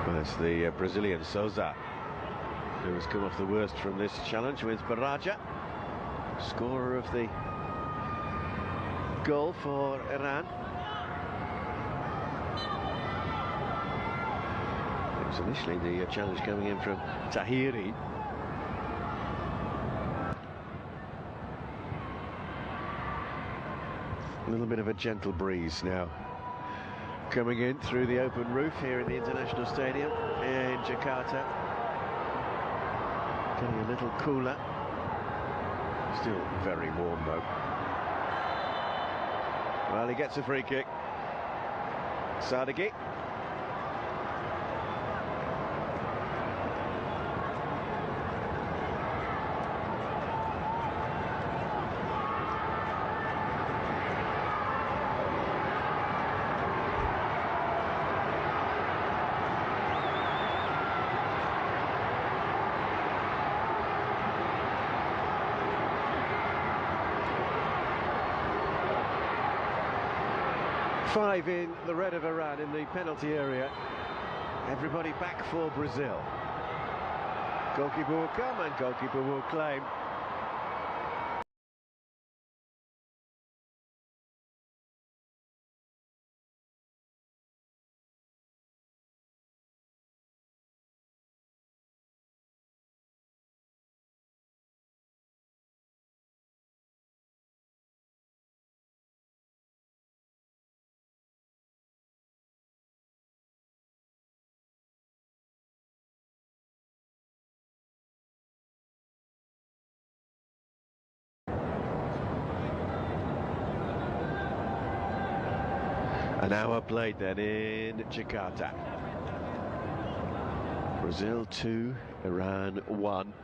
Well, it's the Brazilian Souza who has come off the worst from this challenge with Baraja, scorer of the goal for Iran. It was initially the challenge coming in from Tahiri. A little bit of a gentle breeze now coming in through the open roof here in the International Stadium in Jakarta. Getting a little cooler. Still very warm though. Well, he gets a free kick. Sadeghi. Five in the red of Iran in the penalty area. Everybody back for Brazil. Goalkeeper will come and goalkeeper will claim. An hour played then in Jakarta. Brazil 2, Iran 1.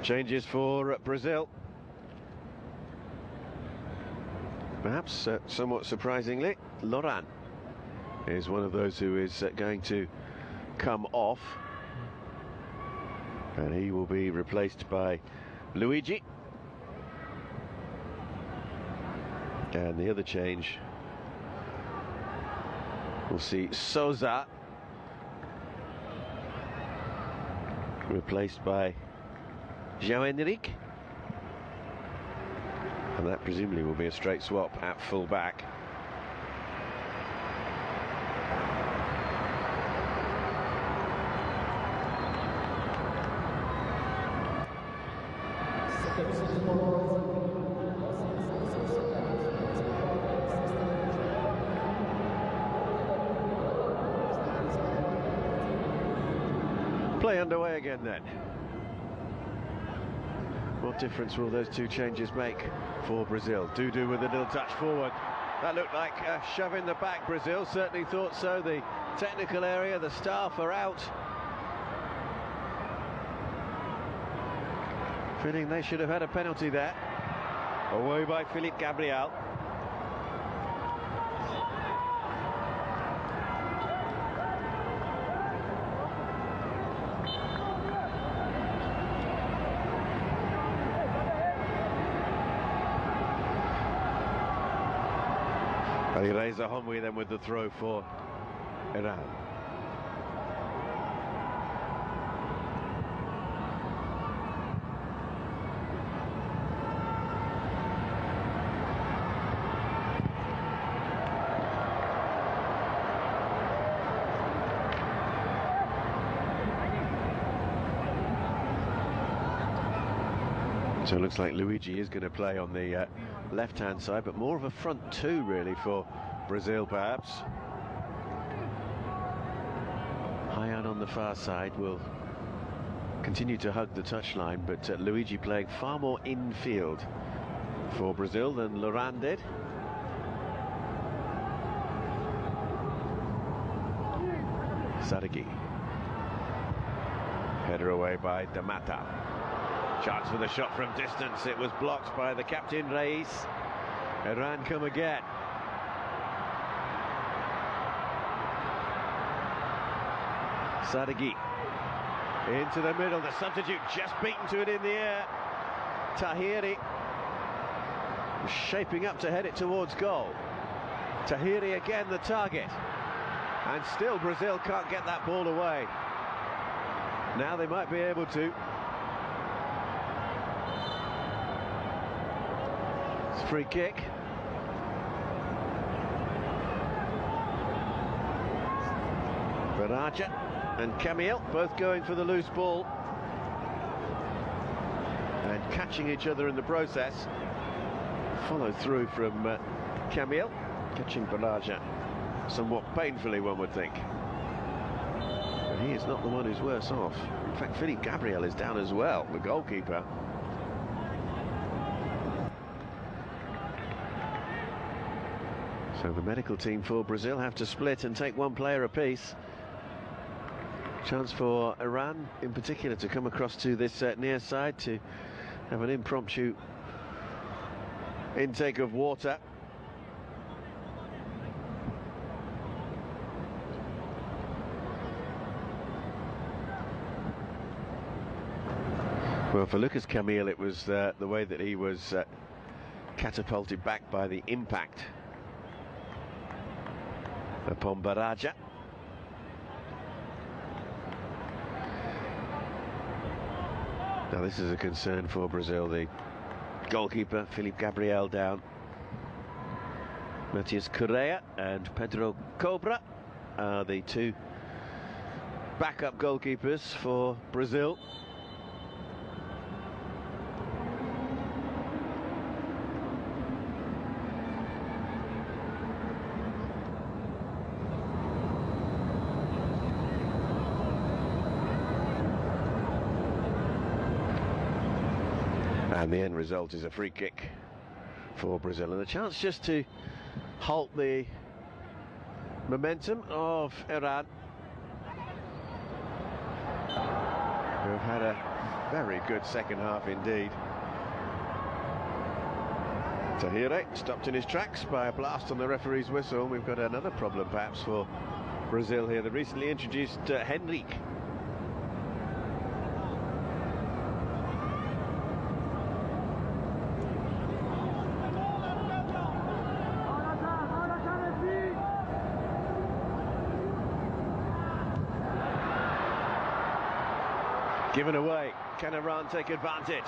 Changes for Brazil. Perhaps somewhat surprisingly, Loran is one of those who is going to come off. And he will be replaced by Luigi. And the other change, we'll see Souza replaced by João-Henrique, and that presumably will be a straight swap at full back. Play underway again then. What difference will those two changes make for Brazil? Dudu with a little touch forward. That looked like a shove in the back. Brazil certainly thought so. The technical area, the staff are out. Feeling they should have had a penalty there. Away by Philippe Gabriel. Reza Homwi then with the throw for Iran. So it looks like Luigi is going to play on the left-hand side, but more of a front two really for Brazil perhaps. Hyan on the far side will continue to hug the touchline, but Luigi playing far more infield for Brazil than Laurent did. Sadeghi. Header away by Damata. Chance for the shot from distance. It was blocked by the captain Reis. Iran come again. Sadeghi into the middle. The substitute just beaten to it in the air. Tahiri shaping up to head it towards goal. Tahiri again the target. And still Brazil can't get that ball away. Now they might be able to. Free kick. Baraja and Camille both going for the loose ball and catching each other in the process. Follow through from Camille, catching Baraja somewhat painfully, one would think. But he is not the one who's worse off. In fact, Philippe Gabriel is down as well, the goalkeeper. So the medical team for Brazil have to split and take one player apiece. Chance for Iran in particular to come across to this near side to have an impromptu intake of water. Well, for Lucas Camille, it was the way that he was catapulted back by the impact upon Baraja. Now this is a concern for Brazil. The goalkeeper, Philippe Gabriel, down. Matias Correa and Pedro Cobra are the two backup goalkeepers for Brazil. And the end result is a free kick for Brazil, and a chance just to halt the momentum of Iran, who have had a very good second half indeed. Tahiri stopped in his tracks by a blast on the referee's whistle. We've got another problem perhaps for Brazil here. The recently introduced Henrique. Given away. Can Iran take advantage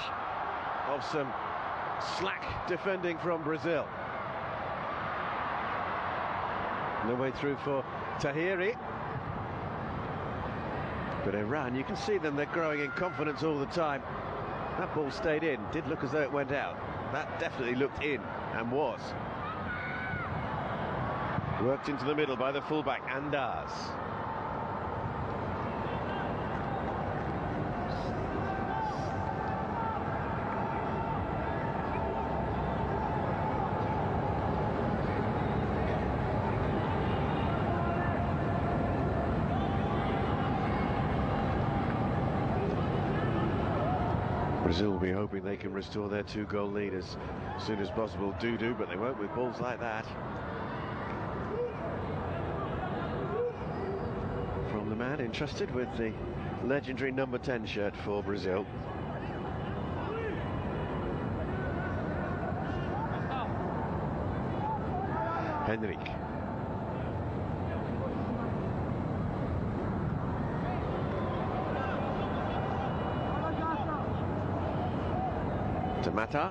of some slack defending from Brazil? No way through for Tahiri. But Iran, you can see them, they're growing in confidence all the time. That ball stayed in, did look as though it went out. That definitely looked in, and was. Worked into the middle by the fullback, Andaz. Brazil will be hoping they can restore their 2-goal lead as soon as possible. Do, but they won't with balls like that. From the man entrusted with the legendary number 10 shirt for Brazil. Henrik. To Mata.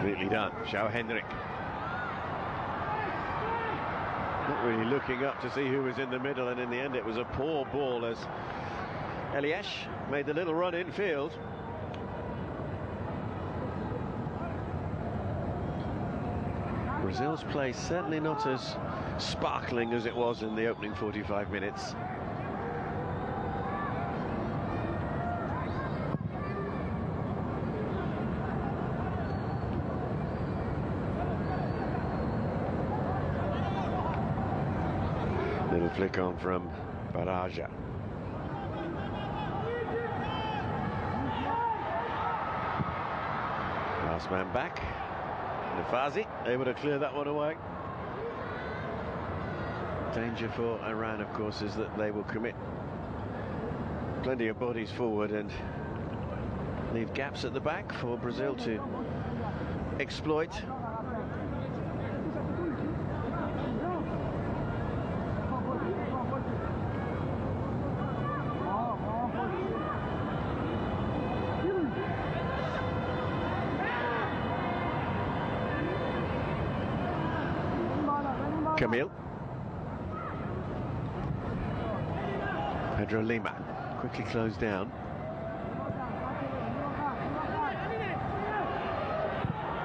Neatly done. João Henrik. Not really looking up to see who was in the middle, and in the end it was a poor ball as Elias made the little run infield. Brazil's play certainly not as sparkling as it was in the opening 45 minutes. Little flick on from Baraja. Last man back. Nafazi able to clear that one away. Danger for Iran, of course, is that they will commit plenty of bodies forward and leave gaps at the back for Brazil to exploit. Camille. Pedro Lima quickly closed down.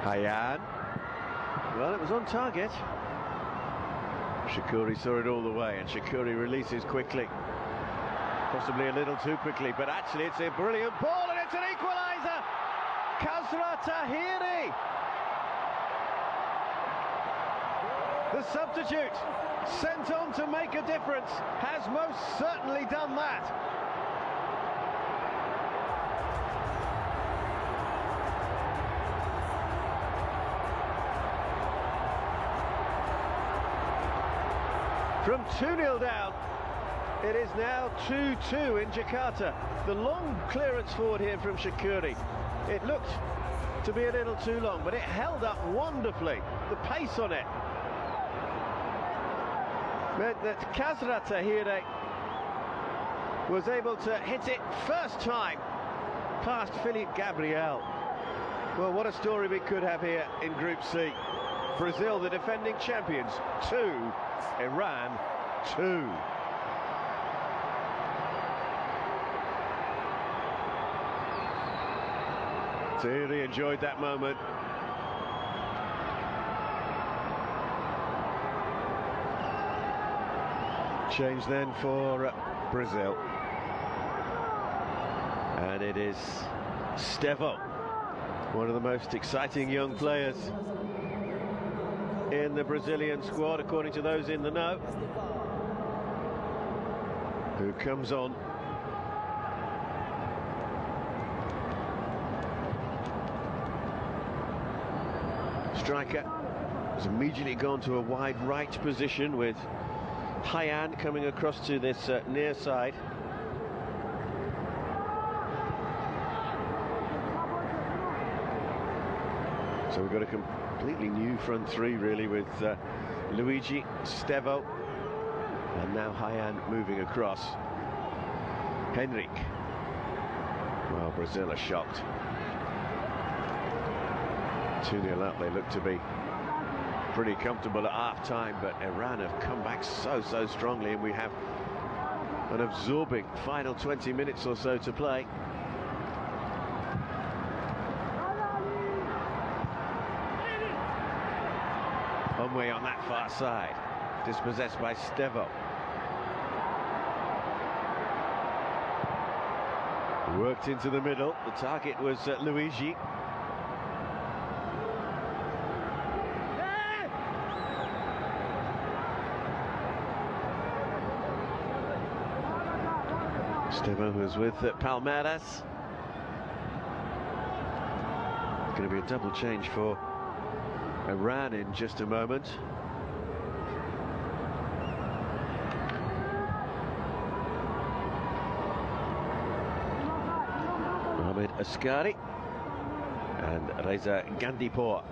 Hayan. Well, it was on target. Shakuri saw it all the way, and Shakuri releases quickly. Possibly a little too quickly, but actually it's a brilliant ball, and it's an equaliser! Kasra Tahiri! The substitute, sent on to make a difference, has most certainly done that. From 2-0 down, it is now 2-2 in Jakarta. The long clearance forward here from Shakuri. It looked to be a little too long, but it held up wonderfully. The pace on it meant that Kasra Tahiri was able to hit it first time past Philippe Gabriel. Well, what a story we could have here in Group C. Brazil, the defending champions, 2, Iran 2. Tahiri enjoyed that moment. Change then for Brazil, and it is Stevo, one of the most exciting young players in the Brazilian squad, according to those in the know, who comes on. Striker has immediately gone to a wide right position with Hayan coming across to this near side. So we've got a completely new front three, really, with Luigi, Stevo, and now Hayan moving across. Henrik. Well, Brazil are shocked. 2-0 up, they look to be pretty comfortable at half-time, but Iran have come back so strongly, and we have an absorbing final 20 minutes or so to play. Onway on that far side, dispossessed by Stevo. Worked into the middle, the target was Luigi. Stevo was with Palmeiras. Going to be a double change for Iran in just a moment. Mohamed Askari and Reza Gandipur.